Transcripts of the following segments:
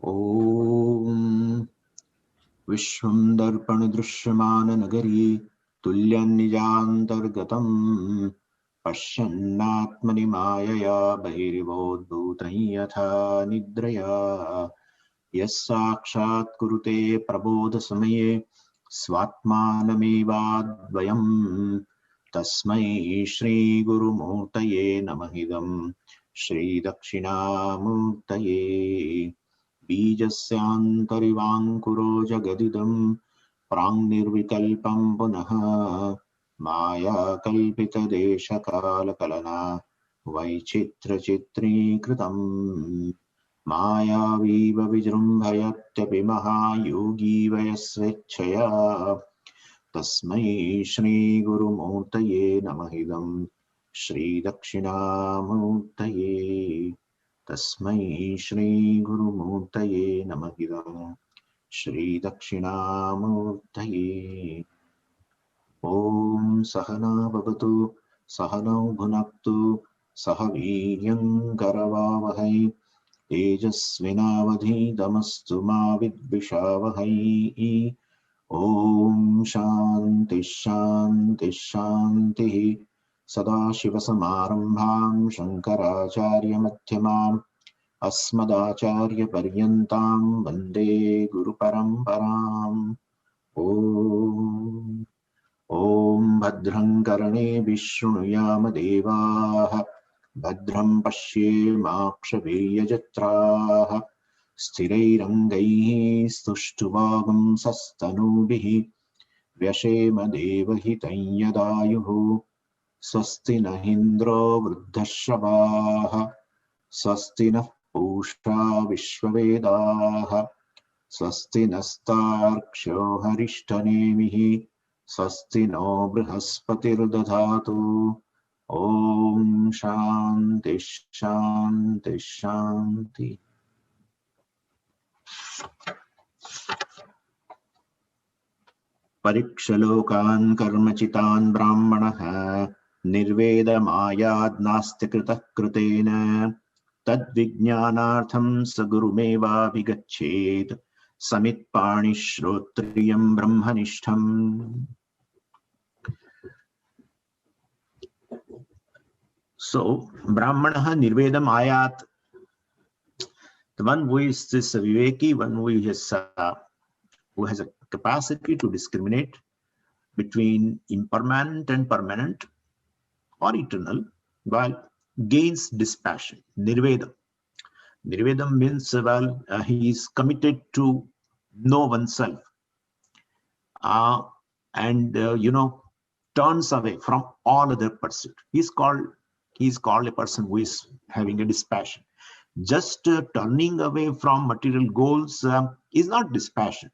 Om Vishwam Darpan Drishyamana Nagari Tulyan Nijantargatam Pashyannatmani Mayaya Bhairivodbhutan Yatha Nidraya Yasakshat Kurute Prabodha Samaye Swatmanamevadvayam Tasmai Shri Guru Murtaye Namahidam Shri Dakshinamurtaye Bijasyantarivangkuro Jagadidam Prangniर्विकल्पं पुनः Maya Kalpita Desha Kala Kalana Vaichitrachitríकृतम् Mayaviva Vijrumbhayatyapi Mahayogi Vayasvechaya Tasmai Shri Guru Murtaye Namahidam Shri Dakshinamurtaye Tasmai Shri Guru Murtaye Namahidam Shri Dakshinamurtaye. Om Sahana Bhavatu Sahanau Bhunaktu Sahaviryam Karavavahai Tejasvinavadhitamastu ma vidvishavahai. Om Shanti Shanti Shanti Sadashivasamarambham Shankaracharya Madhyamam Asmadacharya Paryantam Vande Guru Paramparam. Om Bhadram Karane Vishnuyama Devaha Bhadram Pashye Makshaveya Jatraha Sthirairangai Stuštuvagam Sastanubihi Vyashema Devahitam Yadayuhu Swasti Nahindro Vruddhashavaha Swasti Nah Pusha Vishwavedaha Swasti Nastarksho Harishtanemihi Swasti no Brihaspatirdadhatu. Om Shanti Shanti Shanti. Parikshalokan karmachitan brahmanah nirvedam nastikritah krutena tadvijnanartham sagurumeva vigachet samitpani shrotriyam brahmanishtham. So, Brahmanaha Nirvedam Ayat, the one who is this Viveki, one who has a capacity to discriminate between impermanent and permanent or eternal, while gains dispassion. Nirvedam. Nirvedam means, he is committed to know oneself and, turns away from all other pursuit. He is called a person who is having a dispassion. Just turning away from material goals is not dispassion.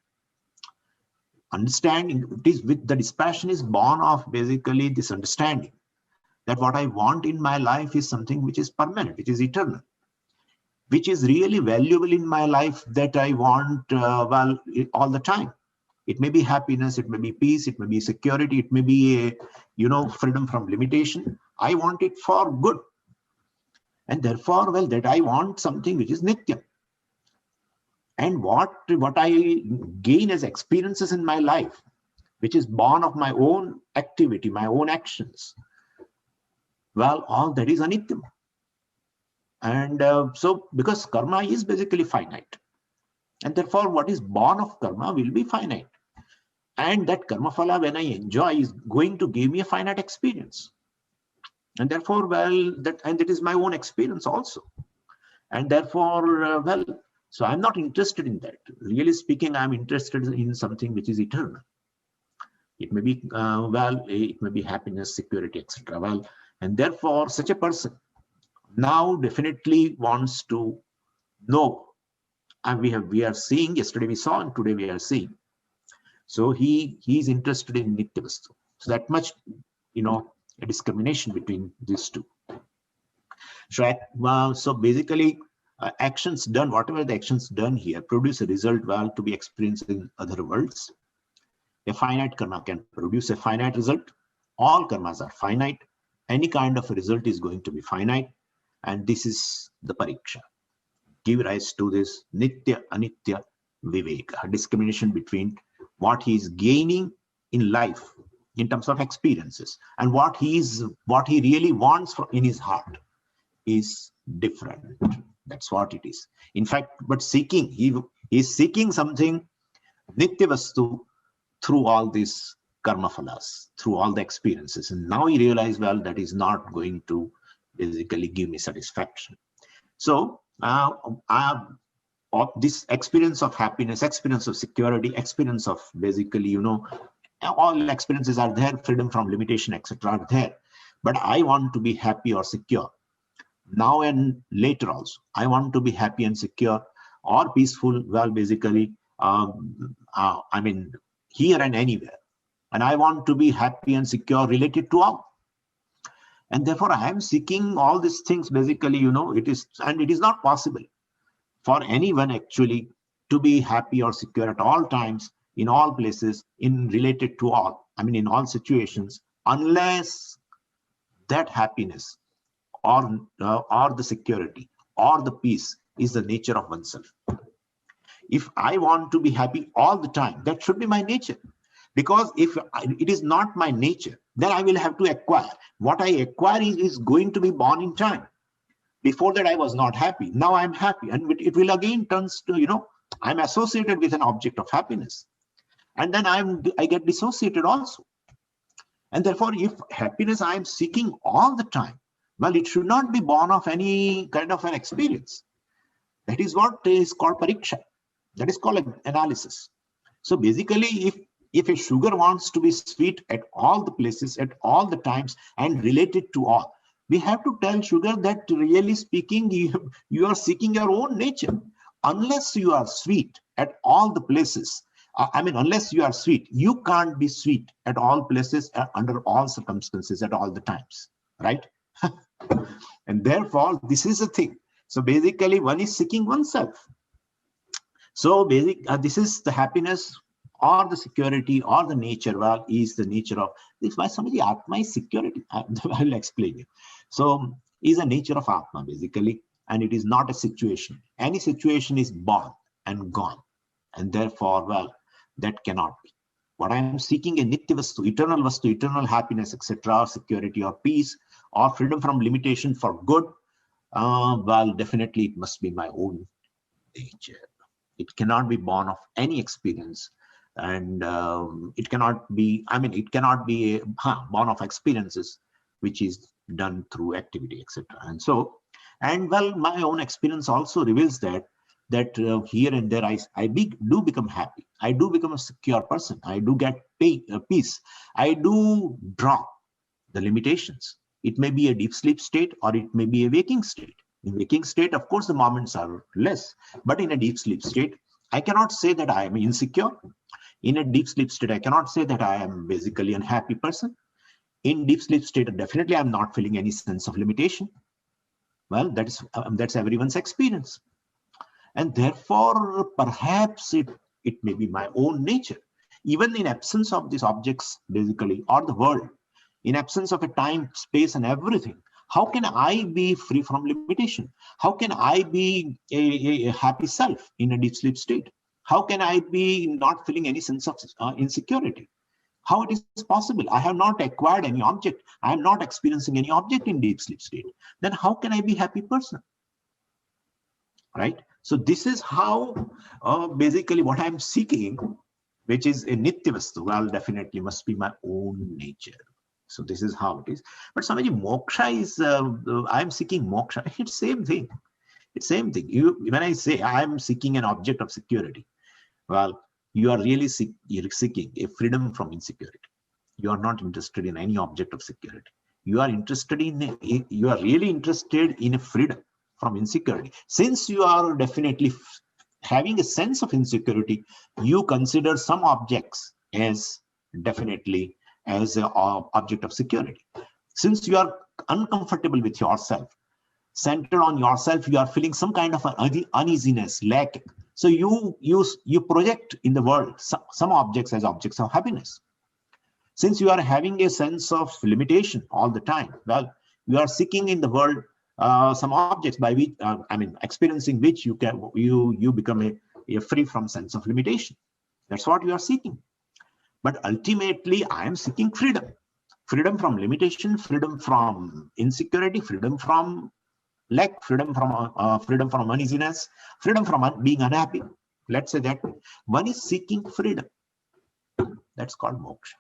Understanding, it is with the dispassion is born of basically this understanding that what I want in my life is something which is permanent, which is eternal, which is really valuable in my life, that I want all the time. It may be happiness, it may be peace, it may be security, it may be freedom from limitation. I want it for good. And therefore, that I want something which is nityam. And what I gain as experiences in my life, which is born of my own activity, my own actions, all that is anityam. And so, because karma is basically finite, and therefore what is born of karma will be finite. And that karma phala, when I enjoy, is going to give me a finite experience. And therefore, that is my own experience also. And therefore, so I'm not interested in that. Really speaking, I'm interested in something which is eternal. It may be, it may be happiness, security, etc. And therefore, such a person now definitely wants to know. And we are seeing, yesterday we saw, and today we are seeing. So he is interested in Nitya Vastu. So that much, a discrimination between these two. So basically, actions done, whatever the actions done here, produce a result to be experienced in other worlds. A finite karma can produce a finite result. All karmas are finite. Any kind of a result is going to be finite. And this is the pariksha. give rise to this Nitya Anitya Viveka, a discrimination between what he is gaining in life in terms of experiences and what he really wants in his heart is different. That's what it is. In fact, but seeking, he is seeking something Nitya Vastu through all these karma phalas, through all the experiences. And now he realized, well, that is not going to basically give me satisfaction. So this experience of happiness, experience of security, experience of basically, all experiences are there, freedom from limitation, etc. are there. But I want to be happy or secure. Now and later also, I want to be happy and secure or peaceful, well, basically, here and anywhere. And I want to be happy and secure related to all. And therefore, I am seeking all these things, basically, it is not possible for anyone actually to be happy or secure at all times, in all places, in related to all, in all situations, unless that happiness or the security or the peace is the nature of oneself. If I want to be happy all the time, that should be my nature. Because if it is not my nature, then I will have to acquire. What I acquire is going to be born in time. Before that, I was not happy. Now I'm happy. And it will again turns to, I'm associated with an object of happiness. And then I get dissociated also. And therefore, if happiness I am seeking all the time, well, it should not be born of any kind of an experience. That is what is called pariksha. That is called analysis. So basically, if a sugar wants to be sweet at all the places, at all the times, and related to all, we have to tell sugar that really speaking, you are seeking your own nature. Unless you are sweet at all the places, unless you are sweet, you can't be sweet at all places, under all circumstances, at all the times, right? And therefore, this is the thing. So basically, one is seeking oneself. So this is the happiness or the security or the nature, well, is the nature of this. Why somebody Atma is security? I'll explain you. So is a nature of Atma, basically, and it is not a situation. Any situation is born and gone. And therefore, well, that cannot be. What I am seeking a Nitya Vastu, eternal happiness, etc., security or peace, or freedom from limitation for good, well, definitely it must be my own nature. It cannot be born of any experience, and it cannot be born of experiences which is done through activity, etc. And well, my own experience also reveals that here and there I do become happy. I do become a secure person. I do get peace. I do drop the limitations. It may be a deep sleep state or it may be a waking state. In waking state, of course, the moments are less, but in a deep sleep state, I cannot say that I am insecure. In a deep sleep state, I cannot say that I am basically an unhappy person. In deep sleep state, definitely I'm not feeling any sense of limitation. Well, that's everyone's experience. And therefore, perhaps it may be my own nature. Even in absence of these objects, basically, or the world, in absence of a time, space, and everything, how can I be free from limitation? How can I be a happy self in a deep sleep state? How can I be not feeling any sense of insecurity? How it is possible? I have not acquired any object. I am not experiencing any object in deep sleep state. Then how can I be a happy person? Right? So this is how basically what I'm seeking, which is a Nitya Vastu, well, definitely must be my own nature. So this is how it is. But somebody moksha is, I'm seeking moksha. It's same thing. It's same thing. When I say I'm seeking an object of security, well, you are really seeking a freedom from insecurity. You are not interested in any object of security. You are really interested in a freedom from insecurity. Since you are definitely having a sense of insecurity, you consider some objects as definitely as an object of security. Since you are uncomfortable with yourself, centered on yourself, you are feeling some kind of an uneasiness, lack. So you project in the world some objects as objects of happiness. Since you are having a sense of limitation all the time, well, you are seeking in the world some objects by which, experiencing which you become a free from sense of limitation. That's what you are seeking. But ultimately, I am seeking freedom. Freedom from limitation, freedom from insecurity, freedom from lack, freedom from uneasiness, freedom from being unhappy. Let's say that one is seeking freedom. That's called moksha.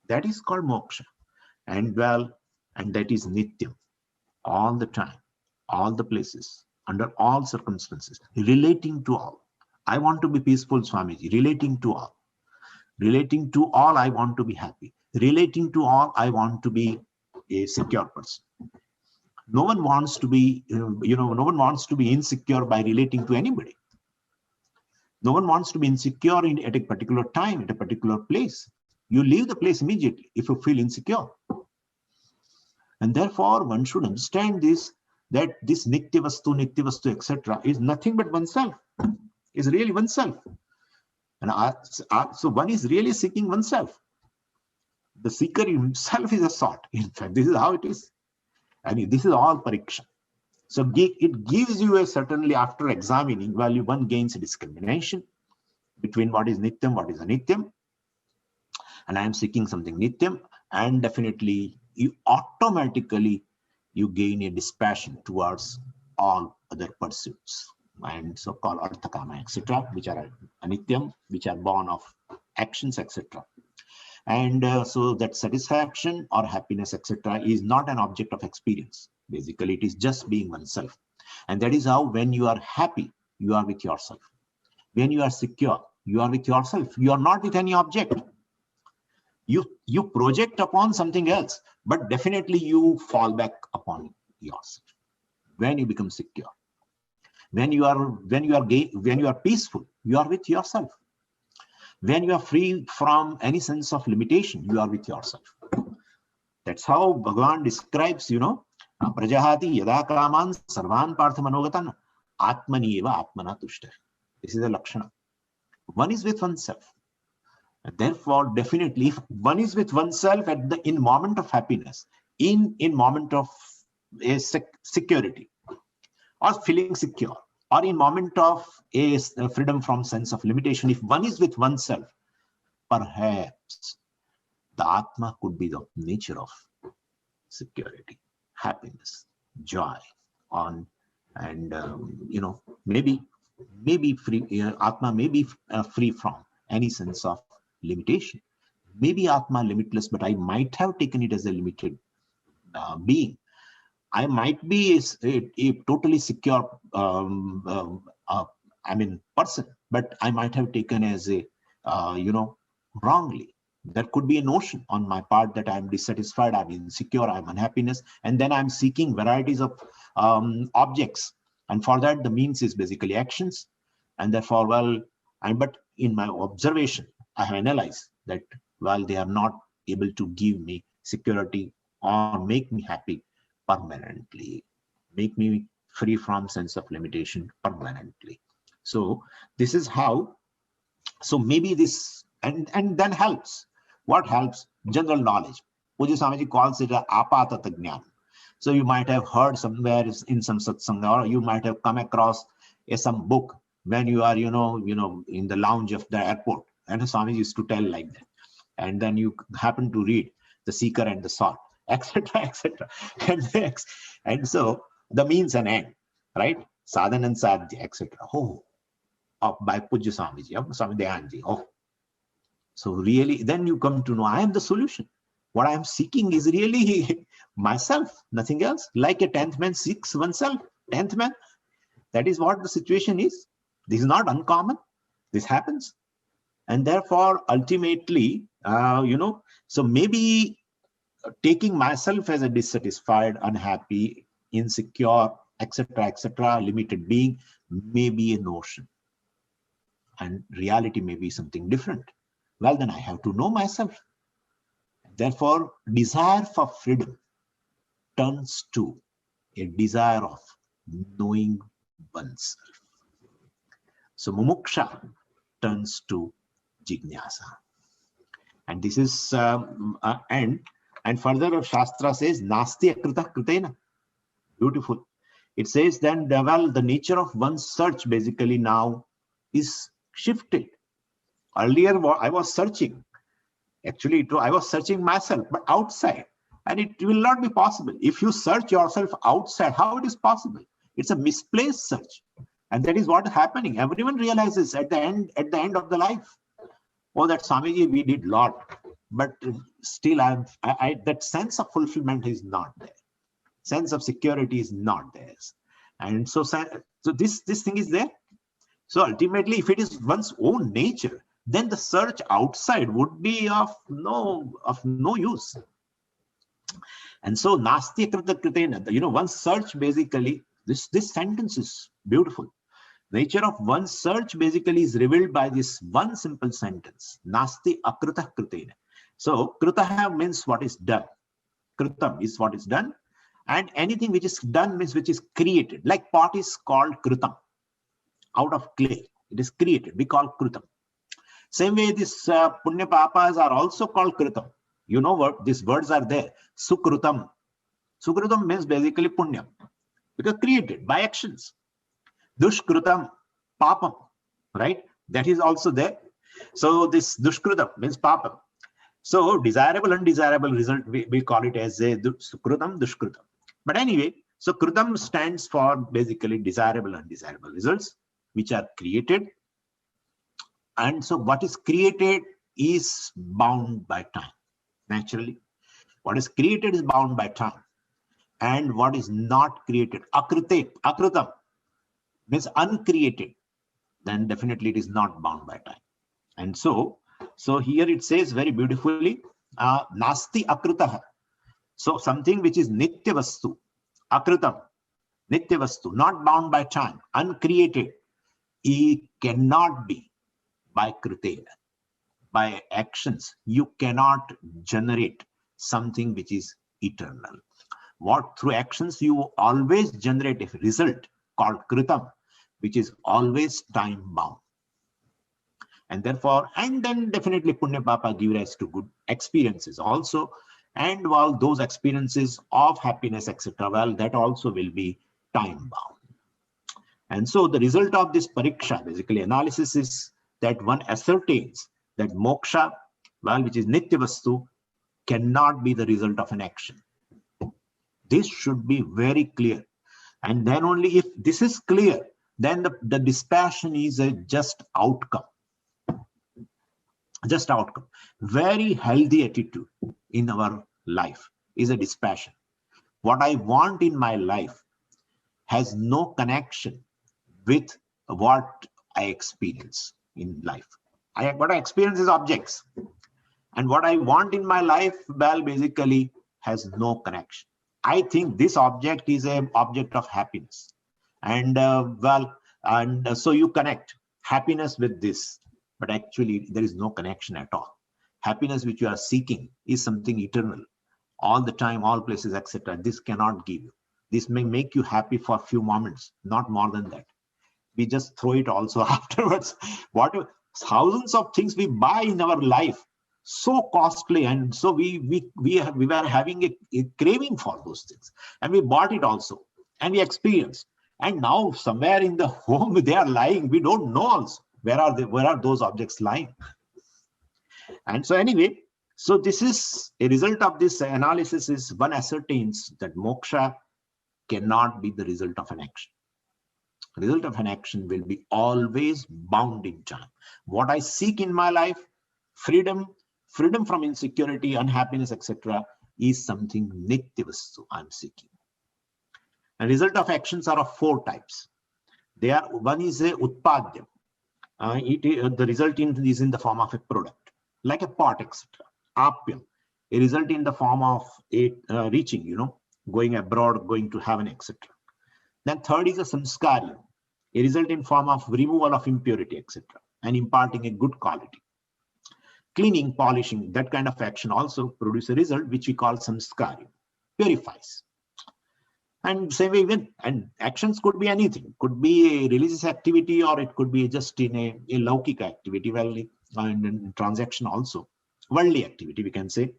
That is called moksha. And that is nityam. All the time, all the places, under all circumstances, relating to all. I want to be peaceful, Swamiji, relating to all. Relating to all, I want to be happy. Relating to all, I want to be a secure person. No one wants to be, no one wants to be insecure by relating to anybody. No one wants to be insecure at a particular time, at a particular place. You leave the place immediately if you feel insecure. And therefore, one should understand this, that this nitya vastu, etc. is nothing but oneself, is really oneself. And so one is really seeking oneself. The seeker himself is a sort. In fact, this is how it is. And this is all pariksha. So it gives you certainly, after examining, one gains a discrimination between what is nityam, what is anityam. And I am seeking something nityam, and definitely you automatically gain a dispassion towards all other pursuits, and so-called arthakama, etc., which are anityam, which are born of actions, etc. And so that satisfaction or happiness, etc., is not an object of experience. Basically, it is just being oneself. And that is how, when you are happy, you are with yourself. When you are secure, you are with yourself. You are not with any object. You project upon something else, but definitely you fall back upon yourself. When you become secure, when you are peaceful, you are with yourself. When you are free from any sense of limitation, you are with yourself. That's how Bhagavan describes, Prajahati yada kaman sarvan partha manogatan atmani eva atmana tushta. This is a lakshana. One is with oneself. And therefore, definitely, if one is with oneself in moment of happiness, in moment of a security, or feeling secure, or in moment of a freedom from sense of limitation, if one is with oneself, perhaps the Atma could be the nature of security, happiness, joy, maybe free. Atma may be free from any sense of limitation. Maybe Atma limitless, but I might have taken it as a limited being. I might be a totally secure person, but I might have taken as a wrongly. There could be a notion on my part that I'm dissatisfied, I'm insecure, I'm unhappiness, and then I'm seeking varieties of objects, and for that the means is basically actions. And therefore, but in my observation, I have analyzed that they are not able to give me security or make me happy permanently, make me free from sense of limitation permanently. So this is how. So maybe this and then helps. What helps? General knowledge. Puja Swamiji calls it a apatata jnana. So you might have heard somewhere in some satsanga, or you might have come across some book when you are in the lounge of the airport, and Swamiji used to tell like that, and then you happen to read The Seeker and the Sought, etc., etc. And so the means and end, right? Sadhana and sadhya, etc. By Puja Swamiji, Swami Dayanji. So really, then you come to know I am the solution. What I am seeking is really myself, nothing else. Like a 10th man seeks oneself. 10th man, that is what the situation is. This is not uncommon. This happens. And therefore, ultimately, so maybe taking myself as a dissatisfied, unhappy, insecure, etc., limited being may be a notion. And reality may be something different. Well, then I have to know myself. Therefore, desire for freedom turns to a desire of knowing oneself. So mumuksha turns to jignasa. And this is and further Shastra says nasti akrita kritena. Beautiful. It says then, well, the nature of one's search basically now is shifted. Earlier, I was searching. Actually, I was searching myself, but outside. And it will not be possible. If you search yourself outside, how it is possible? It's a misplaced search. And that is what is happening. Everyone realizes at the end of the life, oh, that Swamiji, we did lot. But still, that sense of fulfillment is not there. Sense of security is not there. And so this thing is there. So ultimately, if it is one's own nature, then the search outside would be of no use. And so nasti krita kritena, one's search basically, this sentence is beautiful. Nature of one's search basically is revealed by this one simple sentence, nasti akrita kritena. So krita means what is done. Kritam is what is done. And anything which is done means which is created. Like pot is called kritam. Out of clay, it is created. We call kritam. Same way, these punya papas are also called kritam. You know what? These words are there. Sukrutam. Sukrutam means basically punyam. Because created by actions. Dushkrutam, papam. Right? That is also there. So this dushkrutam means papam. So desirable, undesirable result, we call it as a sukrutam, dushkrutam. But anyway, so krutam stands for basically desirable, undesirable results, which are created. And so what is created is bound by time, naturally. What is created is bound by time. And what is not created, akritam, means uncreated, then definitely it is not bound by time. And so here it says very beautifully, nasti akritaha. So something which is nitya vastu, akritam, nitya vastu, not bound by time, uncreated, it cannot be by kritena. By actions, you cannot generate something which is eternal. What through actions you always generate a result called kritam, which is always time bound. And therefore, and then definitely punya papa give rise to good experiences also. And while those experiences of happiness, etc., well, that also will be time bound. And so the result of this pariksha, basically analysis, is that one ascertains that moksha, well, which is nitya vastu, cannot be the result of an action. This should be very clear. And then only if this is clear, then the dispassion is a just outcome. Just outcome. Very healthy attitude in our life is a dispassion. What I want in my life has no connection with what I experience in life. What I experience is objects. And what I want in my life, well, basically has no connection. I think this object is an object of happiness. And so you connect happiness with this. But actually, there is no connection at all. Happiness which you are seeking is something eternal. All the time, all places, etc. This cannot give you. This may make you happy for a few moments, not more than that. We just throw it also afterwards. Thousands of things we buy in our life, so costly, and so we were having a craving for those things, and we bought it also, and we experienced. And now somewhere in the home they are lying. We don't know also. Where are those objects lying? And so anyway, so this is a result of this analysis is one ascertains that moksha cannot be the result of an action. The result of an action will be always bound in time. What I seek in my life, freedom from insecurity, unhappiness, etc., is something nitya vastu I'm seeking. And result of actions are of four types. One is a utpadyam. The result is in the form of a product, like a pot, etc. Apyam, a result in the form of a reaching, going abroad, going to heaven, etc. Then third is a samskaryam, a result in form of removal of impurity, etc., and imparting a good quality. Cleaning, polishing, that kind of action also produce a result which we call samskaryam, purifies. And same way, and actions could be anything, could be a religious activity, or it could be just in a laukika activity, and transaction also, worldly activity, we can say.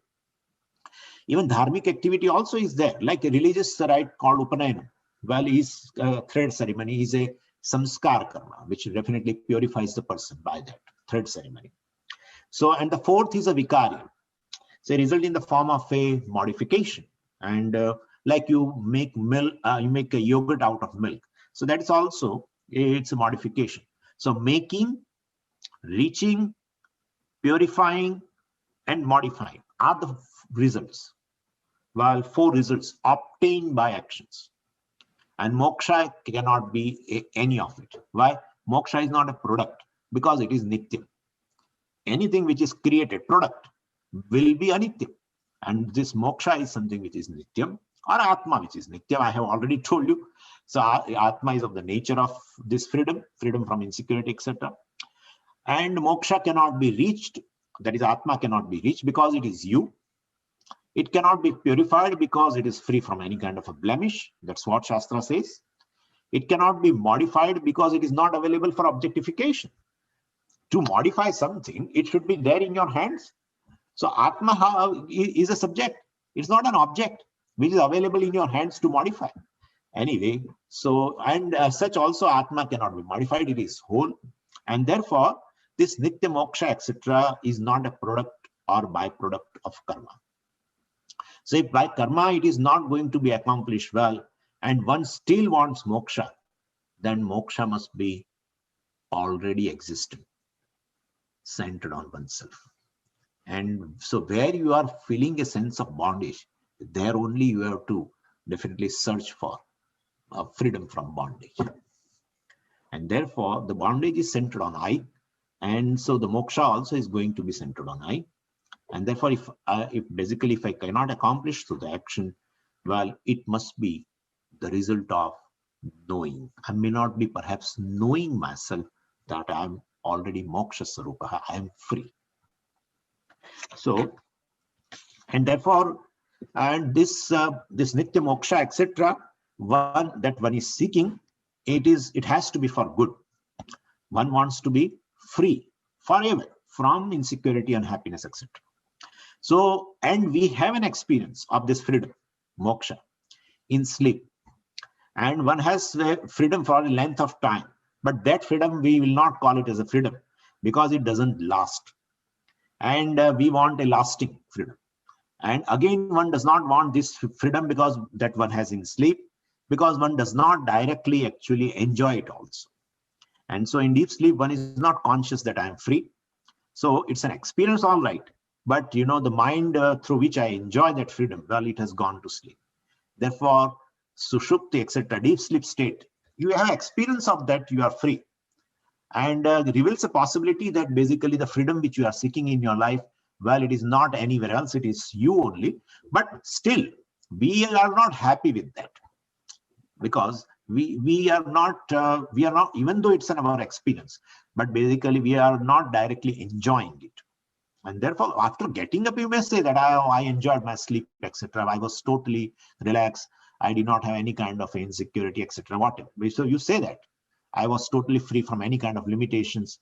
Even dharmic activity also is there, like a religious rite called upanayana. Well, is thread ceremony is a samskar karma, which definitely purifies the person by that thread ceremony. So, and the fourth is a vikarya. So, result in the form of a modification. And like you make milk, you make a yogurt out of milk. So that is also, it's a modification. So making, reaching, purifying, and modifying are the results. Well, 4 results obtained by actions. And moksha cannot be any of it. Why? Moksha is not a product because it is nityam. Anything which is created, product, will be anityam. And this moksha is something which is nityam, or atma which is nityam. I have already told you. So atma is of the nature of this freedom from insecurity, etc. And moksha cannot be reached, that is atma cannot be reached because it is you. It cannot be purified because it is free from any kind of a blemish. That's what Shastra says. It cannot be modified because it is not available for objectification. To modify something, it should be there in your hands. So Atma is a subject. It's not an object which is available in your hands to modify. Anyway, so, and as such also Atma cannot be modified. It is whole. And therefore, this Nitya Moksha, etc. is not a product or byproduct of karma. So if by karma it is not going to be accomplished well, and one still wants moksha, then moksha must be already existing, centered on oneself. And so where you are feeling a sense of bondage, there only you have to definitely search for freedom from bondage. And therefore, the bondage is centered on I. And so the moksha also is going to be centered on I. And therefore, if I cannot accomplish through the action, well, it must be the result of knowing. I may not be perhaps knowing myself that I am already moksha sarupa, I am free. So, and therefore, and this nitya moksha, etc., one that one is seeking, it has to be for good. One wants to be free forever from insecurity, unhappiness, etc. So, and we have an experience of this freedom, moksha, in sleep. And one has freedom for a length of time. But that freedom, we will not call it as a freedom because it doesn't last. And we want a lasting freedom. And again, one does not want this freedom because that one has in sleep, because one does not directly actually enjoy it also. And so in deep sleep, one is not conscious that I am free. So it's an experience, all right. But you know, the mind through which I enjoy that freedom, well, it has gone to sleep. Therefore, sushupti, etc., deep sleep state, you have experience of that, you are free. And reveals a possibility that basically the freedom which you are seeking in your life, well, it is not anywhere else, it is you only. But still, we are not happy with that. Because we are not, even though it's our experience, but basically we are not directly enjoying it. And therefore, after getting up, you may say that I enjoyed my sleep, etc. I was totally relaxed. I did not have any kind of insecurity, etc. Whatever. So you say that I was totally free from any kind of limitations.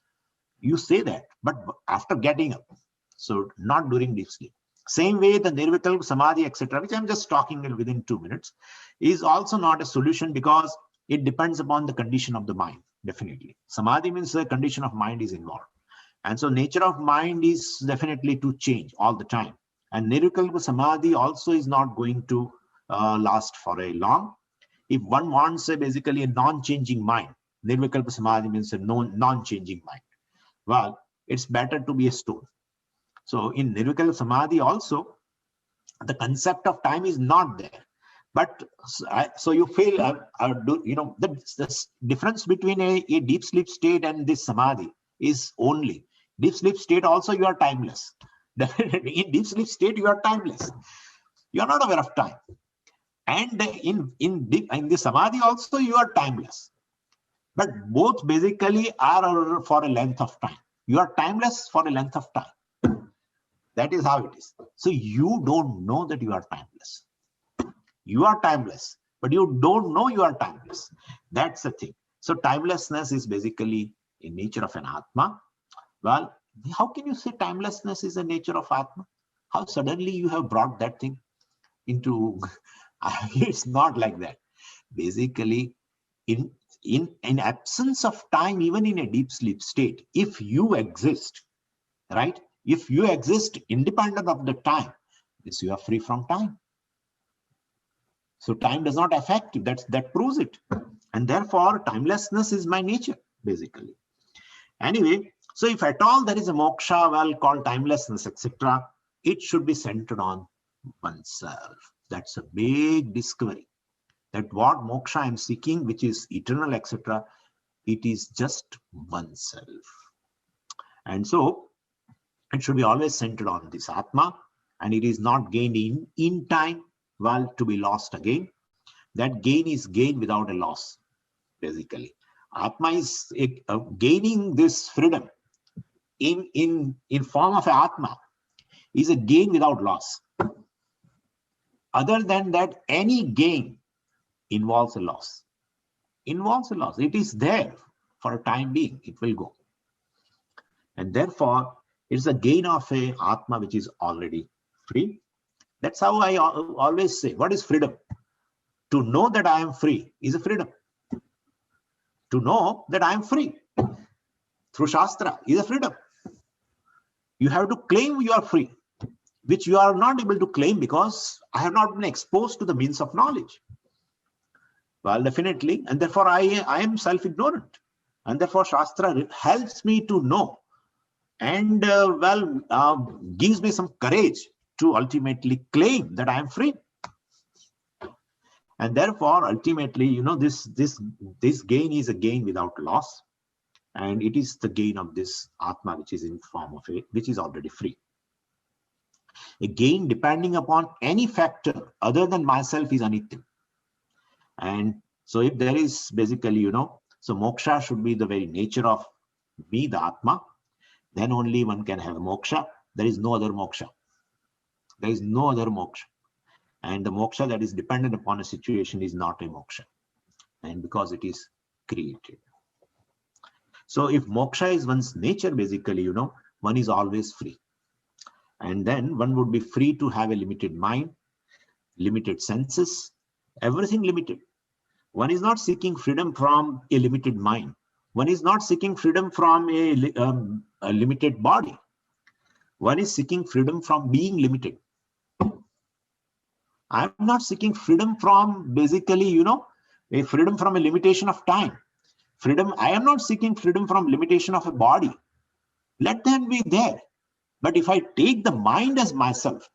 You say that, but after getting up, so not during deep sleep. Same way, the nirvikalpa samadhi, etc., which I'm just talking within 2 minutes, is also not a solution because it depends upon the condition of the mind. Definitely, samadhi means the condition of mind is involved. And so nature of mind is definitely to change all the time. And nirvikalpa samadhi also is not going to last for a long. If one wants basically a non-changing mind, nirvikalpa samadhi means a non-changing mind. Well, it's better to be a stone. So in nirvikalpa samadhi also, the concept of time is not there. But so you feel, the difference between a deep sleep state and this samadhi is only deep sleep state also you are timeless. In deep sleep state you are timeless. You are not aware of time. And in the samadhi also you are timeless. But both basically are for a length of time. You are timeless for a length of time. That is how it is. So you don't know that you are timeless. You are timeless, but you don't know you are timeless. That's the thing. So timelessness is basically in nature of an Atma. Well, how can you say timelessness is the nature of Atma? How suddenly you have brought that thing into, it's not like that. basically in absence of time, even in a deep sleep state, if you exist, right? If you exist independent of the time, this you are free from time. So time does not affect you. That proves it. And therefore, timelessness is my nature, basically. Anyway, so if at all there is a moksha, well, called timelessness, etc., it should be centered on oneself. That's a big discovery. That what moksha I am seeking, which is eternal, etc., it is just oneself. And so it should be always centered on this Atma, and it is not gained in time, well, to be lost again. That gain is gain without a loss, basically. Atma is gaining this freedom in form of Atma is a gain without loss. Other than that, any gain involves a loss. Involves a loss. It is there for a time being. It will go. And therefore, it's a gain of a Atma which is already free. That's how I always say, what is freedom? To know that I am free is a freedom. To know that I am free through Shastra is a freedom. You have to claim you are free, which you are not able to claim because I have not been exposed to the means of knowledge. Well, definitely, and therefore I am self-ignorant. And therefore Shastra helps me to know and gives me some courage to ultimately claim that I am free. And therefore, ultimately, this gain is a gain without loss. And it is the gain of this Atma, which is in form of which is already free. A gain depending upon any factor other than myself is anitya. And so if there is basically, so moksha should be the very nature of me, the Atma, then only one can have moksha. There is no other moksha. There is no other moksha. And the moksha that is dependent upon a situation is not a moksha. And because it is created. So if moksha is one's nature, basically, one is always free. And then one would be free to have a limited mind, limited senses, everything limited. One is not seeking freedom from a limited mind. One is not seeking freedom from a limited body. One is seeking freedom from being limited. I'm not seeking freedom from basically, a freedom from a limitation of time. Freedom, I am not seeking freedom from limitation of a body. Let them be there. But if I take the mind as myself,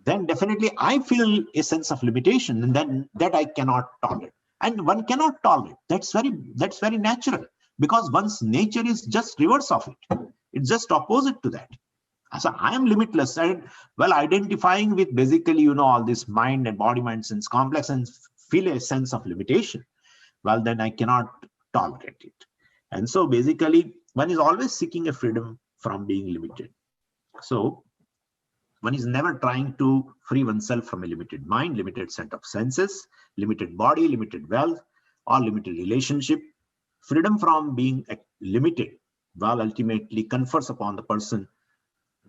then definitely I feel a sense of limitation, and then that I cannot tolerate. And one cannot tolerate. That's very natural, because one's nature is just reverse of it. It's just opposite to that. So I am limitless. And well, identifying with basically, all this mind and body, mind, sense complex and feel a sense of limitation, well, then I cannot tolerate it. And so basically, one is always seeking a freedom from being limited. So one is never trying to free oneself from a limited mind, limited set of senses, limited body, limited wealth, or limited relationship. Freedom from being limited, well, ultimately confers upon the person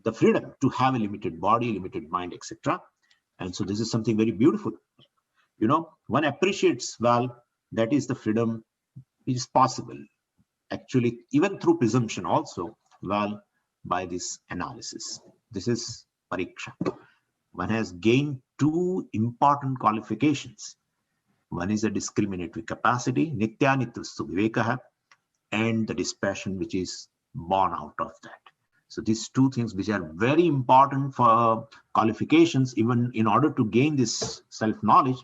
the freedom to have a limited body, limited mind, etc. And so this is something very beautiful. One appreciates, well, that is the freedom is possible, actually, even through presumption also, well, by this analysis. This is pariksha. One has gained two important qualifications. One is a discriminatory capacity, nitya nityastu vivekaha, and the dispassion which is born out of that. So these two things which are very important for qualifications, even in order to gain this self-knowledge,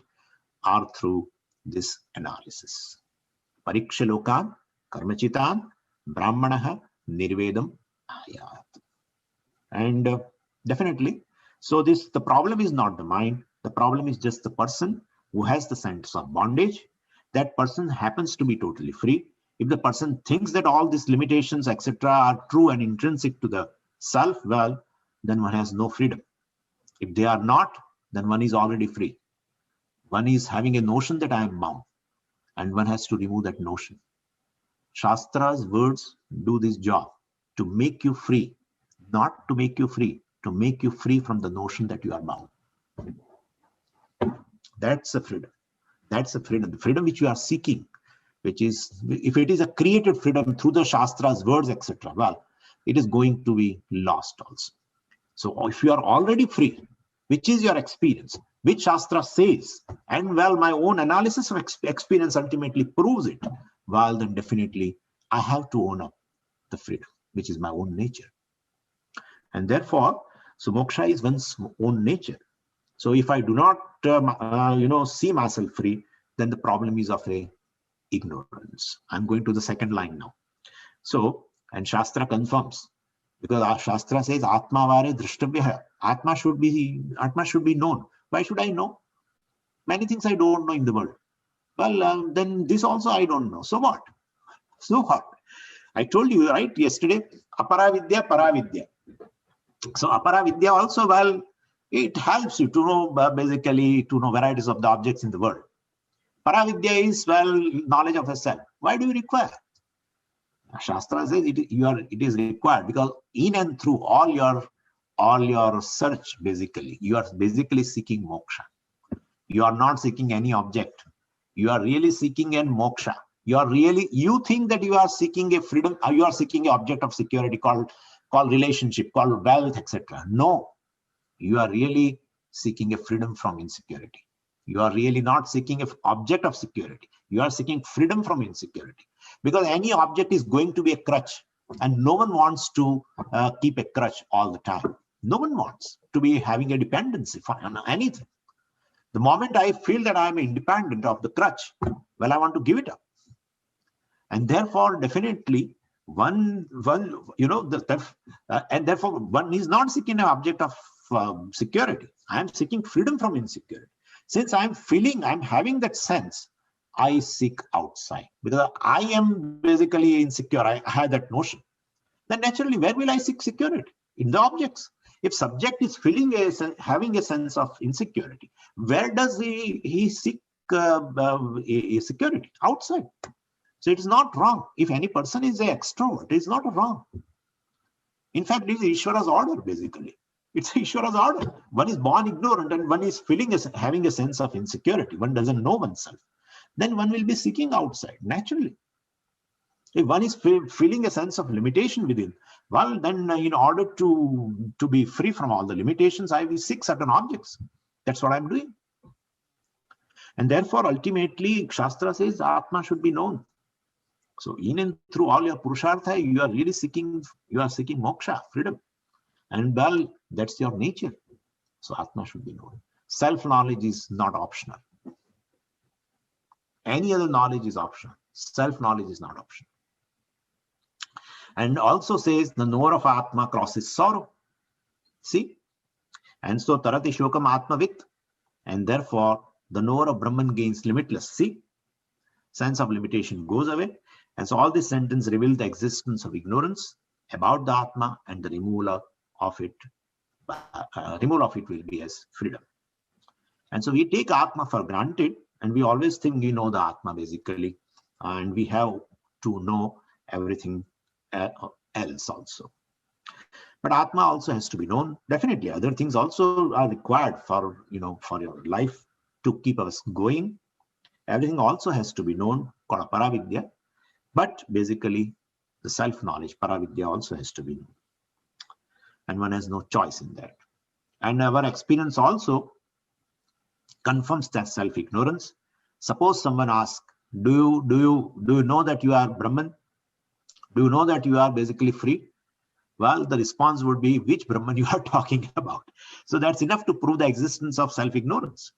are through this analysis. Pariksha lokan, karmachitan, brahmanaha, nirvedam ayat. And definitely, so the problem is not the mind. The problem is just the person who has the sense of bondage. That person happens to be totally free. If the person thinks that all these limitations, etc., are true and intrinsic to the self, well, then one has no freedom. If they are not, then one is already free. One is having a notion that I am bound, and one has to remove that notion. Shastra's words do this job to make you free, not to make you free, to make you free from the notion that you are bound. That's the freedom. That's the freedom which you are seeking, which is, if it is a created freedom through the Shastras, words, etc., well, it is going to be lost also. So if you are already free, which is your experience, which Shastra says, and well, my own analysis of experience ultimately proves it, well, then definitely I have to own up the freedom, which is my own nature. And therefore, so moksha is one's own nature. So if I do not, see myself free, then the problem is of a ignorance. I'm going to the second line now. So, and Shastra confirms, because our Shastra says Atma vare drishtavyah. Atma should be known. Why should I know? Many things I don't know in the world. Well, then this also I don't know. So what? So what? I told you, right, yesterday, aparavidya, paravidya. So aparavidya also, well, it helps you to know, basically, to know varieties of the objects in the world. Paravidya is, well, knowledge of a self. Why do you require? Shastra says it is required because in and through all your search, basically, you are basically seeking moksha. You are not seeking any object. You are really seeking a moksha. You think that you are seeking a freedom, or you are seeking an object of security called relationship, called wealth, etc. No, you are really seeking a freedom from insecurity. You are really not seeking an object of security. You are seeking freedom from insecurity. Because any object is going to be a crutch, and no one wants to keep a crutch all the time. No one wants to be having a dependency on anything. The moment I feel that I am independent of the crutch, well, I want to give it up. And therefore, definitely, and therefore, one is not seeking an object of security. I am seeking freedom from insecurity. Since I'm having that sense, I seek outside because I am basically insecure. I have that notion. Then naturally, where will I seek security? In the objects. If subject is having a sense of insecurity, where does he seek a security? Outside. So it is not wrong. If any person is an extrovert, it is not wrong. In fact, it is Ishvara's order, basically. It's Ishvara's order. One is born ignorant and one is having a sense of insecurity. One doesn't know oneself. Then one will be seeking outside, naturally. If one is feeling a sense of limitation within, well, then in order to be free from all the limitations, I will seek certain objects. That's what I'm doing. And therefore, ultimately, Shastra says Atma should be known. So in and through all your purushartha, you are really seeking moksha, freedom. And well, that's your nature. So Atma should be known. Self-knowledge is not optional. Any other knowledge is optional. Self-knowledge is not optional. And also says the knower of Atma crosses sorrow. See? And so tarati shokam atmavit. And therefore, the knower of Brahman gains limitless. See? Sense of limitation goes away. And so all this sentence reveals the existence of ignorance about the Atma, and the removal of it will be as freedom. And so we take Atma for granted, and we always think we know the Atma basically, and we have to know everything else also. But Atma also has to be known. Definitely, other things also are required for your life to keep us going. Everything also has to be known, called paravidya. But basically, the self-knowledge, paravidya, also has to be known. And one has no choice in that. And our experience also confirms that self-ignorance. Suppose someone asks, do you know that you are Brahman? Do you know that you are basically free? Well, the response would be, which Brahman you are talking about? So that's enough to prove the existence of self-ignorance.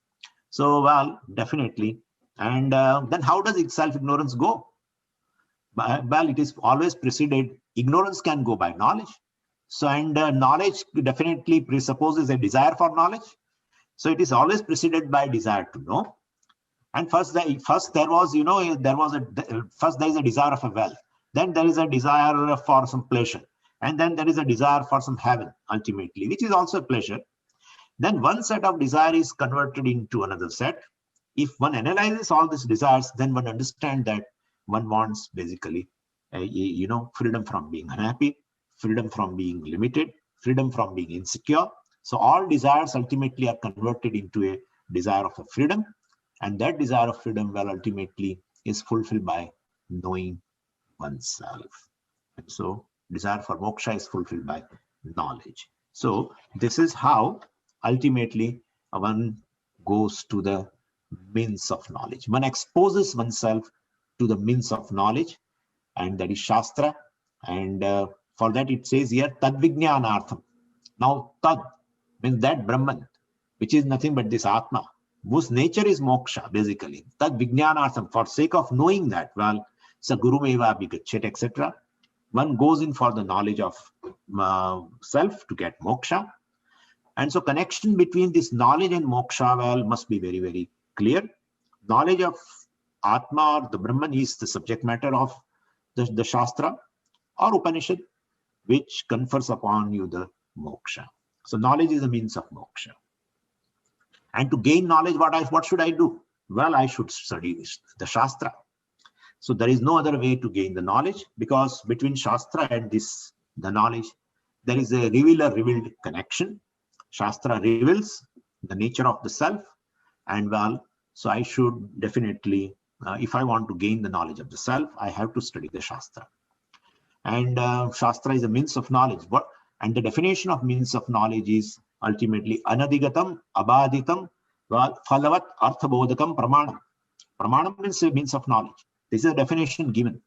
So, well, definitely. And then how does self-ignorance go? Well, it is always preceded. Ignorance can go by knowledge. So, and knowledge definitely presupposes a desire for knowledge. So it is always preceded by desire to know. And first there is a desire of a wealth. Then there is a desire for some pleasure. And then there is a desire for some heaven, ultimately, which is also a pleasure. Then one set of desire is converted into another set. If one analyzes all these desires, then one understands that one wants basically, freedom from being unhappy, freedom from being limited, freedom from being insecure. So all desires ultimately are converted into a desire of a freedom. And that desire of freedom, well, ultimately is fulfilled by knowing oneself. And so desire for moksha is fulfilled by knowledge. So this is how ultimately one goes to the means of knowledge. One exposes oneself to the means of knowledge, and that is Shastra. And for that it says here, Tad Vijnanartham. Now, Tad means that Brahman, which is nothing but this Atma, whose nature is moksha, basically. Tad Vijnanartham, for sake of knowing that, well, sa gurumeva abhigachet, etc. One goes in for the knowledge of self to get moksha. And so connection between this knowledge and moksha, well, must be very, very clear. Knowledge of Atma or the Brahman is the subject matter of the Shastra or Upanishad, which confers upon you the moksha. So knowledge is a means of moksha. And to gain knowledge, what should I do? Well, I should study the Shastra. So there is no other way to gain the knowledge, because between Shastra and the knowledge, there is a revealed connection. Shastra reveals the nature of the self, and well, so I should definitely, if I want to gain the knowledge of the self, I have to study the Shastra. And Shastra is a means of knowledge. And the definition of means of knowledge is ultimately anadigatam, abaditam, phalavat, arthabodhakam, pramanam. Pramanam means a means of knowledge. This is a definition given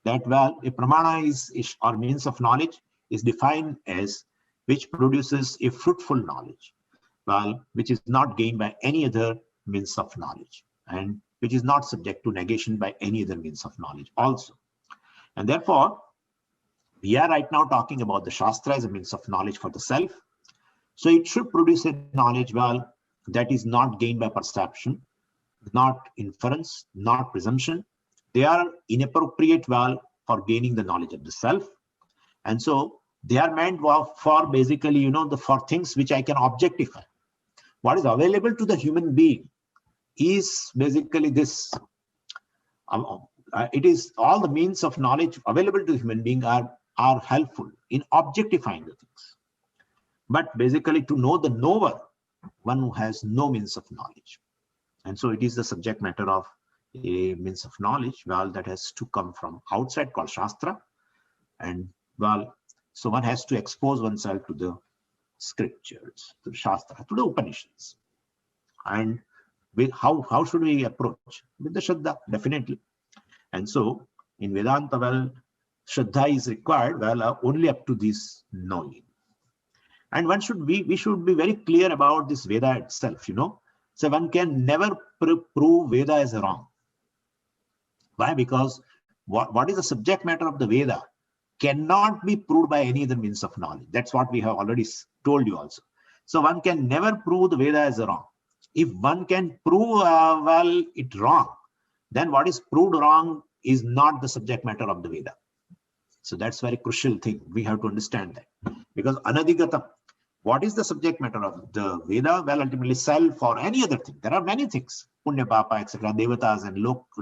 that, well, a pramana is or means of knowledge is defined as which produces a fruitful knowledge, well, which is not gained by any other means of knowledge, and which is not subject to negation by any other means of knowledge also. And therefore, we are right now talking about the Shastra as a means of knowledge for the self. So it should produce a knowledge, well, that is not gained by perception, not inference, not presumption. They are inappropriate, well, for gaining the knowledge of the self. And so they are meant for basically, for things which I can objectify. What is available to the human being is basically this. It is all the means of knowledge available to the human being are helpful in objectifying the things. But basically to know the knower, one who has no means of knowledge. And so it is the subject matter of a means of knowledge, well, that has to come from outside, called Shastra. And well, so one has to expose oneself to the scriptures, to the Shastra, to the Upanishads. And how should we approach? With the Shraddha, definitely. And so in Vedanta, well, Shraddha is required, well, only up to this knowing. And we should be very clear about this Veda itself, So one can never prove Veda as wrong. Why? Because what is the subject matter of the Veda cannot be proved by any other means of knowledge. That's what we have already told you also. So one can never prove the Veda as wrong. If one can prove, it wrong, then what is proved wrong is not the subject matter of the Veda. So that's a very crucial thing. We have to understand that. Because anadigatam, what is the subject matter of the Veda? Well, ultimately self or any other thing. There are many things. Punya, Papa, etc., Devatas and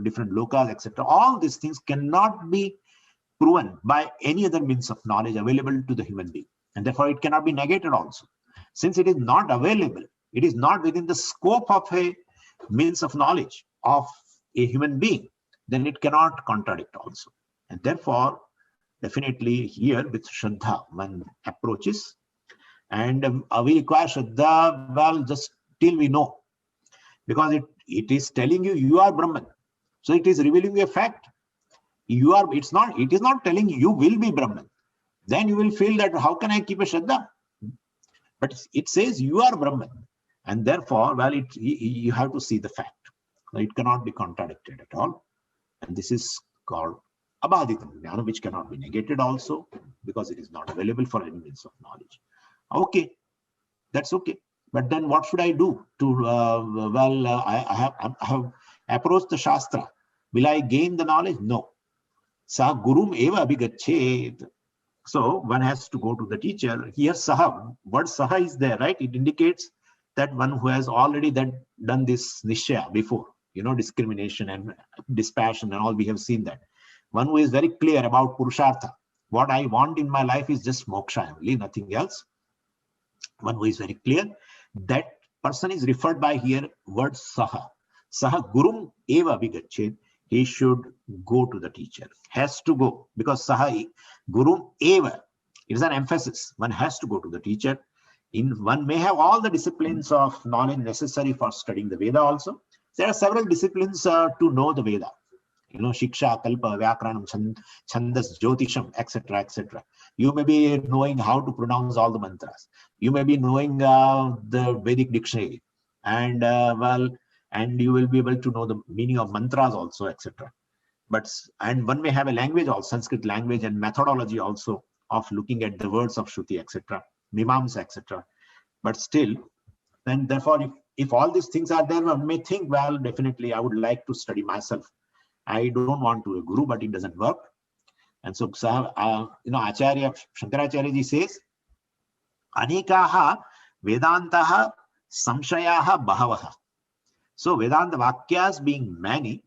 different lokas, etc. All these things cannot be proven by any other means of knowledge available to the human being. And therefore, it cannot be negated also. Since it is not available, it is not within the scope of a means of knowledge of a human being, then it cannot contradict also. And therefore, definitely here with Shraddha, one approaches. And we require Shraddha, well, just till we know. Because it is telling you are Brahman. So it is revealing a fact. It is not telling you will be Brahman. Then you will feel that how can I keep a Shraddha? But it says you are Brahman. And therefore, well, you have to see the fact. It cannot be contradicted at all. And this is called abhaditam, which cannot be negated also, because it is not available for any means of knowledge. Okay, that's okay. But then what should I do to, I have approached the Shastra. Will I gain the knowledge? No. Sa gurum eva abhigachet. So one has to go to the teacher. Here saha, word saha is there, right? It indicates that one who has already done this nishya before, discrimination and dispassion and all, we have seen that. One who is very clear about purushartha. What I want in my life is just moksha only, nothing else. One who is very clear, that person is referred by here word saha. Saha gurum eva vigachet. He should go to the teacher, has to go, because saha gurum eva, it is an emphasis. One has to go to the teacher. One may have all the disciplines of knowledge necessary for studying the Veda also. There are several disciplines to know the Veda. Shiksha, Kalpa, Vyakaranam, Chandas, Jyotisham, etc., etc. You may be knowing how to pronounce all the mantras. You may be knowing the Vedic dictionary, and and you will be able to know the meaning of mantras also, etc. And one may have a language also, Sanskrit language, and methodology also of looking at the words of Shruti, etc., Mimamsa, etc. But still, then therefore, if all these things are there, one may think, well, definitely I would like to study myself. I don't want to a guru, but it doesn't work. And so, Acharya Shankaracharya ji says, Anekaha Vedantaha Samshayaha Bahavaha. So Vedanta Vakyas being many,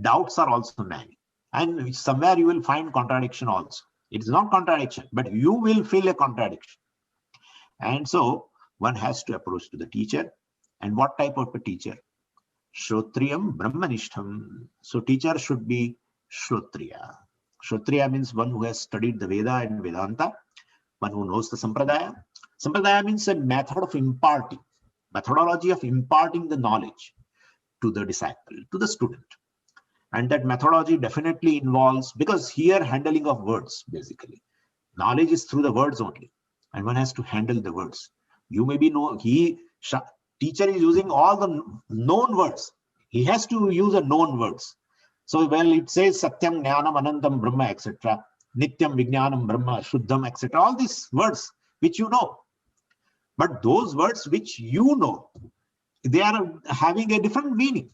doubts are also many. And somewhere you will find contradiction also. It is not contradiction, but you will feel a contradiction. And so one has to approach to the teacher. And what type of a teacher? Shrotriyam Brahmanishtham. So teacher should be Shrotriya. Shrotriya means one who has studied the Veda and Vedanta, one who knows the Sampradaya. Sampradaya means a method of imparting, methodology of imparting the knowledge to the disciple, to the student. And that methodology definitely involves, because here handling of words, basically. Knowledge is through the words only. And one has to handle the words. You may be teacher is using all the known words. He has to use a known words. So, well, it says Satyam, Jnanam, Anantam, Brahma, etc. Nityam, Vijnanam, Brahma, Shuddham, etc. All these words which you know. But those words which you know, they are having a different meaning.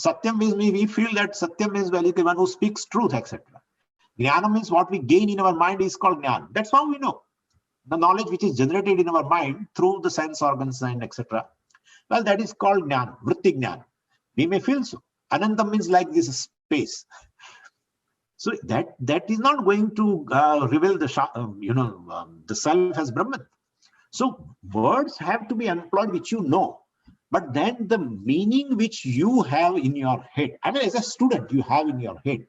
Satyam means we feel that Satyam means one who speaks truth, etc. Jnana means what we gain in our mind is called Jnana. That's how we know. The knowledge which is generated in our mind through the sense organs and etc. Well, that is called Jnana, Vritti Jnana. We may feel so. Anantam means like this space. So that is not going to reveal the self as Brahman. So words have to be employed which you know. But then the meaning which you have in your head, I mean, as a student, you have in your head,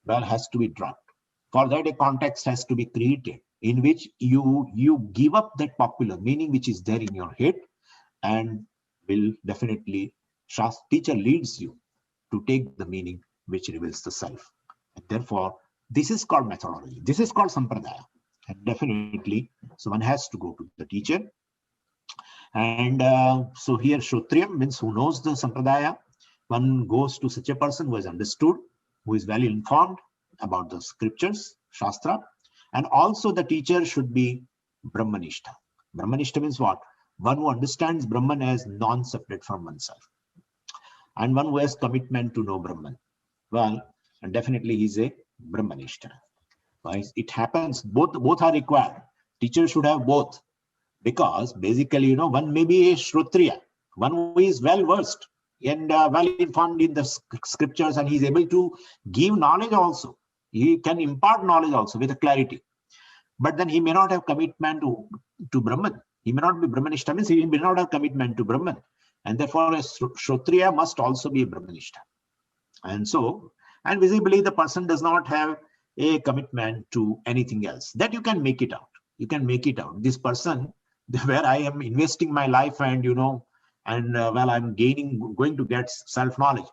well, has to be dropped. For that, a context has to be created in which you give up that popular meaning which is there in your head, and will definitely, teacher leads you to take the meaning which reveals the self. And therefore, this is called methodology. This is called sampradaya. And definitely, so one has to go to the teacher. And so here Shrotriyam means who knows the Sampradaya. One goes to such a person who has understood, who is well informed about the scriptures, Shastra. And also the teacher should be Brahmanishta. Brahmanishta means what? One who understands Brahman as non-separate from oneself. And one who has commitment to know Brahman. Well, and definitely he's a Brahmanishta. It happens, both are required. Teacher should have both. Because basically, one may be a Shrotriya, one who is well versed and well informed in the scriptures, and he is able to give knowledge also. He can impart knowledge also with a clarity. But then he may not have commitment to Brahman. He may not be Brahmanishta, means he may not have commitment to Brahman. And therefore, a Shrotriya must also be Brahmanishta. And so, and visibly, the person does not have a commitment to anything else. That you can make it out. You can make it out. This person, where I am investing my life and, well, I'm going to get self-knowledge.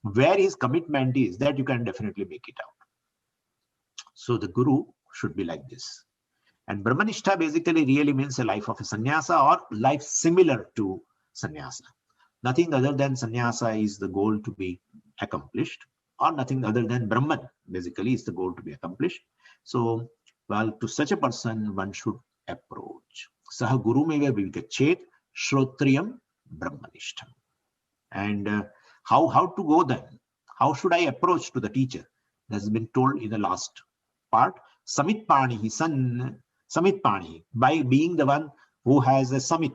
Where his commitment is, that you can definitely make it out. So the guru should be like this. And Brahmanishta basically really means a life of a sannyasa or life similar to sannyasa. Nothing other than sannyasa is the goal to be accomplished, or nothing other than Brahman basically is the goal to be accomplished. So, well, to such a person, one should approach. Saha guru meva vigachet shrotriyam brahmanishtam. And how to go then? How should I approach to the teacher? That has been told in the last part. Samitpani, Samitpani, by being the one who has a samit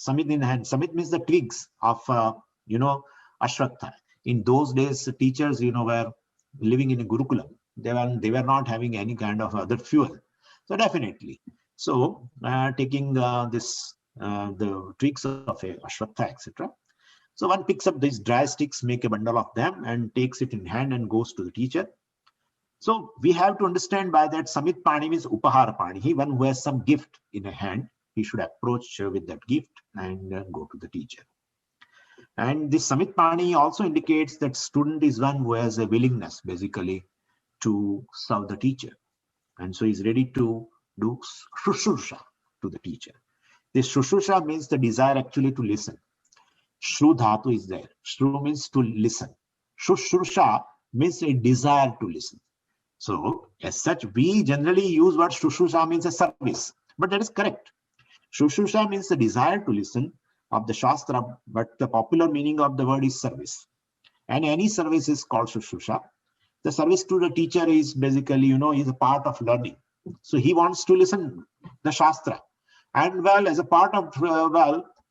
in hand. Samit means the twigs of, ashwatha. In those days, teachers, were living in a Gurukulam. They were not having any kind of other fuel. So definitely. So taking the twigs of a ashwatha, etc. So one picks up these dry sticks, make a bundle of them, and takes it in hand and goes to the teacher. So we have to understand by that Samit Pani means Upahar Pani. He, one who has some gift in a hand, he should approach with that gift and go to the teacher. And this Samit Pani also indicates that student is one who has a willingness basically to serve the teacher. And so he's ready to do Shushusha to the teacher. This Shushusha means the desire actually to listen. Shru Dhatu is there. Shru means to listen. Shushusha means a desire to listen. So as such, we generally use what Shushusha means a service, but that is correct. Shushusha means the desire to listen of the Shastra, but the popular meaning of the word is service. And any service is called Shushusha. The service to the teacher is basically, is a part of learning. So he wants to listen the Shastra. And well, as a part of,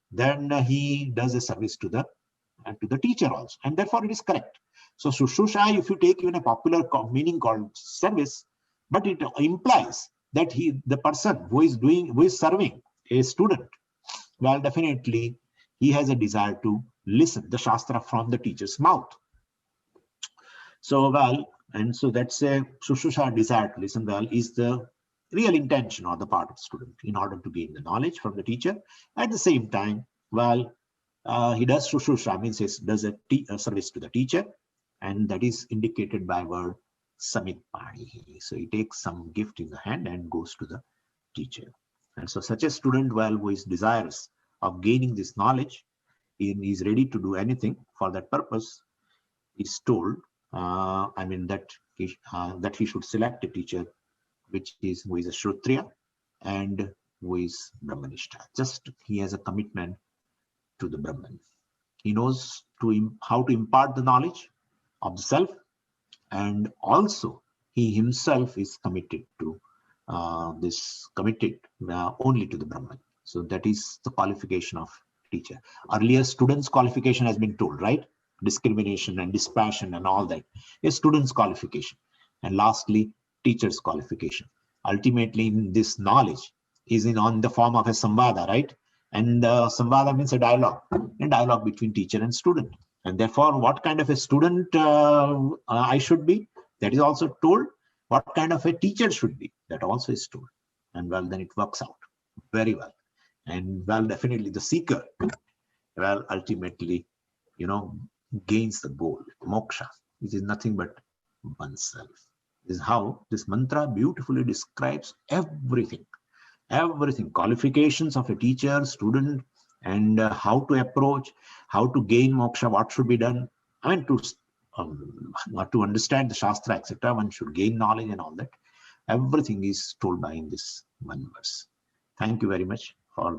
then he does a service to the teacher also. And therefore it is correct. So Shushusha, if you take even a popular meaning called service, but it implies that the person who is serving a student, well, definitely he has a desire to listen the Shastra from the teacher's mouth. So, well, and so that's a Shushusha, desire to listen, well, is the real intention or the part of student in order to gain the knowledge from the teacher. At the same time, well, he does Shushusha, means he does a service to the teacher, and that is indicated by word Samit Pani. So he takes some gift in the hand and goes to the teacher. And so such a student, well, who is desirous of gaining this knowledge, is ready to do anything for that purpose, is told, that he should select a teacher who is a Shrutriya and who is Brahmanishta. Just he has a commitment to the Brahman. He knows how to impart the knowledge of the self, and also he himself is committed to only to the Brahman. So that is the qualification of teacher. Earlier, students' qualification has been told, right? Discrimination and dispassion and all that is students' qualification. And lastly, teacher's qualification. Ultimately, this knowledge is on the form of a samvada, right? And samvada means a dialogue between teacher and student. And therefore, what kind of a student I should be, that is also told. What kind of a teacher should be, that also is told. And well, then it works out very well. And well, definitely the seeker, well, ultimately, gains the goal, moksha, which is nothing but oneself. This is how this mantra beautifully describes everything, qualifications of a teacher, student, and how to approach, how to gain moksha, what should be done. To understand the Shastra, etc., one should gain knowledge and all that. Everything is told by in this one verse. Thank you very much for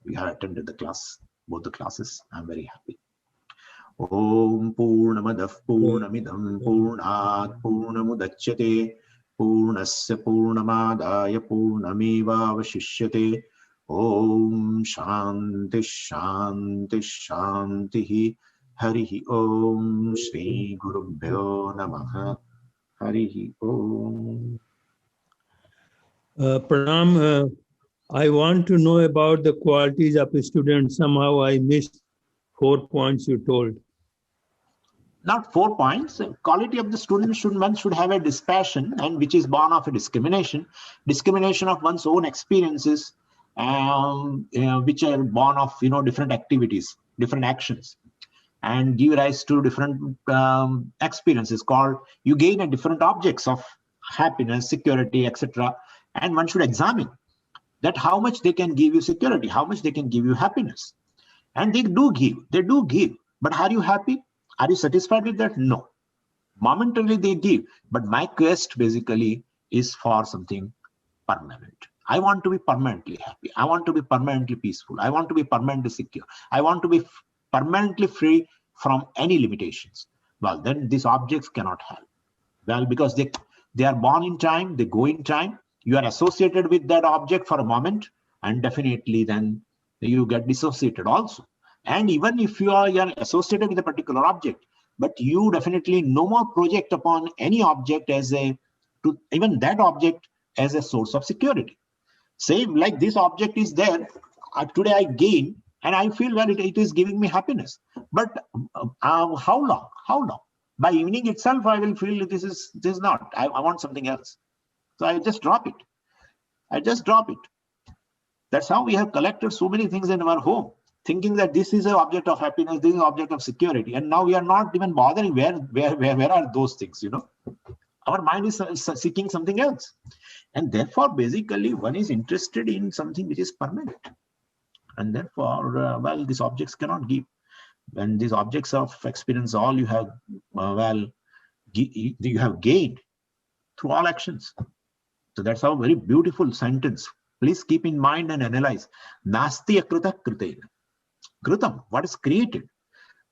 we have attended the class, both the classes. I'm very happy. Om Purnamadah Purnamidam Purnat Purnamudachyate Purnasya Purnamadaya Purnameva Vashishyate. Om Shanti Shanti Shanti. Harihi Om Shri Gurubhyo Namaha. Harihi Om. Pranam, I want to know about the qualities of a student. Somehow I missed 4 points you told. Not 4 points. Quality of the student should have a dispassion, and which is born of a discrimination of one's own experiences, which are born of different activities, different actions, and give rise to different experiences called, you gain a different objects of happiness, security, etc. And one should examine that how much they can give you security, how much they can give you happiness. And they do give. But are you happy? Are you satisfied with that? No. Momentarily they give. But my quest basically is for something permanent. I want to be permanently happy. I want to be permanently peaceful. I want to be permanently secure. I want to be permanently free from any limitations. Well, then these objects cannot help. Well, because they are born in time, they go in time. You are associated with that object for a moment, and definitely then you get dissociated also. And even if you are associated with a particular object, but you definitely no more project upon any object even that object as a source of security. Same like this object is there. Today I gain, and I feel, well, it is giving me happiness. But how long? How long? By evening itself, I will feel this is not. I want something else. So I just drop it. I just drop it. That's how we have collected so many things in our home, thinking that this is an object of happiness, this is an object of security, and now we are not even bothering where are those things. Our mind is seeking something else, and therefore, basically, one is interested in something which is permanent, and therefore, well, these objects cannot give. When these objects of experience, all you have, you have gained through all actions. So that's how very beautiful sentence. Please keep in mind and analyze. Nasti akruta krutena. Krutam, what is created?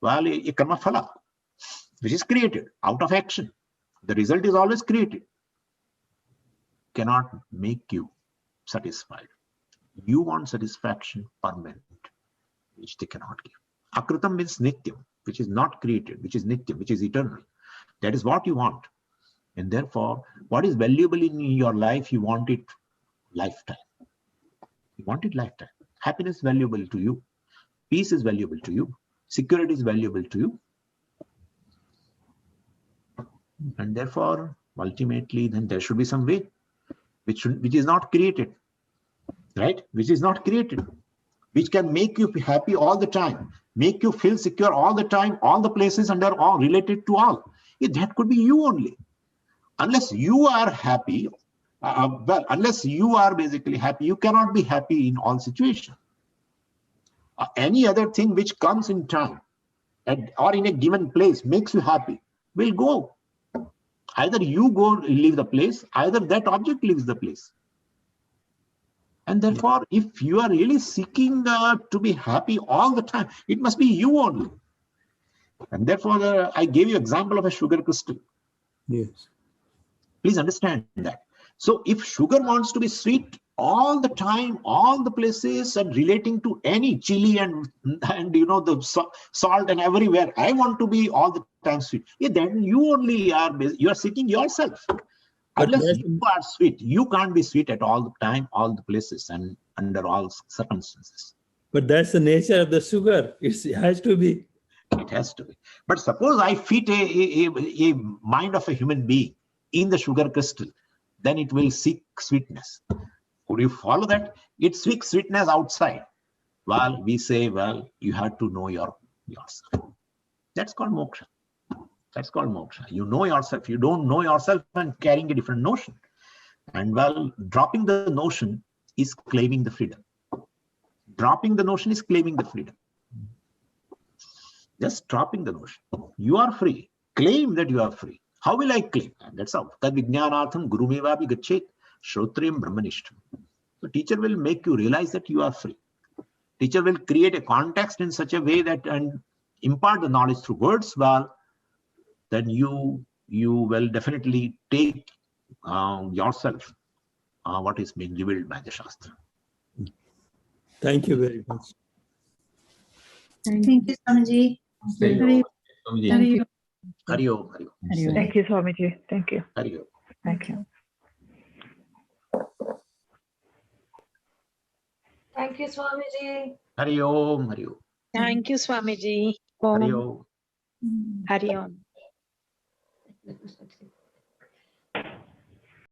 Well, a karma phala, which is created out of action. The result is always created. Cannot make you satisfied. You want satisfaction permanent, which they cannot give. Akrutam means nityam, which is not created, which is nityam, which is eternal. That is what you want. And therefore, what is valuable in your life, you want it lifetime. You want it lifetime. Happiness is valuable to you. Peace is valuable to you. Security is valuable to you. And therefore, ultimately, then there should be some way which is not created, right? Which is not created, which can make you happy all the time, make you feel secure all the time, all the places and are all related to all. That could be you only. Unless you are happy, well, unless you are basically happy, you cannot be happy in all situations. Any other thing which comes in time or in a given place makes you happy will go. Either you go leave the place, either that object leaves the place. And therefore, if you are really seeking to be happy all the time, it must be you only. And therefore, I gave you example of a sugar crystal. Yes. Please understand that. So if sugar wants to be sweet all the time, all the places, and relating to any chili and the salt and everywhere, I want to be all the time sweet. Then you only are seeking yourself. Unless you are sweet, you can't be sweet at all the time, all the places, and under all circumstances. But that's the nature of the sugar. It has to be. It has to be. But suppose I fit a mind of a human being in the sugar crystal, then it will seek sweetness. Could you follow that? It seeks sweetness outside. Well, we say, well, you have to know yourself. That's called moksha. That's called moksha. You know yourself. You don't know yourself and carrying a different notion. And well, dropping the notion is claiming the freedom. Dropping the notion is claiming the freedom. Just dropping the notion. You are free. Claim that you are free. How will I claim? That's how. Tad vijnanatham gurumevapi gachet shrotriyam brahmanishtam. So teacher will make you realize that you are free. Teacher will create a context in such a way that and impart the knowledge through words. Well, then you will definitely take yourself what is being revealed by the Shastra. Thank you very much. Thank you, Swamiji. Hari Om. Hari Om. Thank you, Swamiji. Thank you. Hari Om. Thank you. Thank you, Swamiji. Hari Om. Hari Om. Thank you, Swamiji. Hari Om. Hari Om.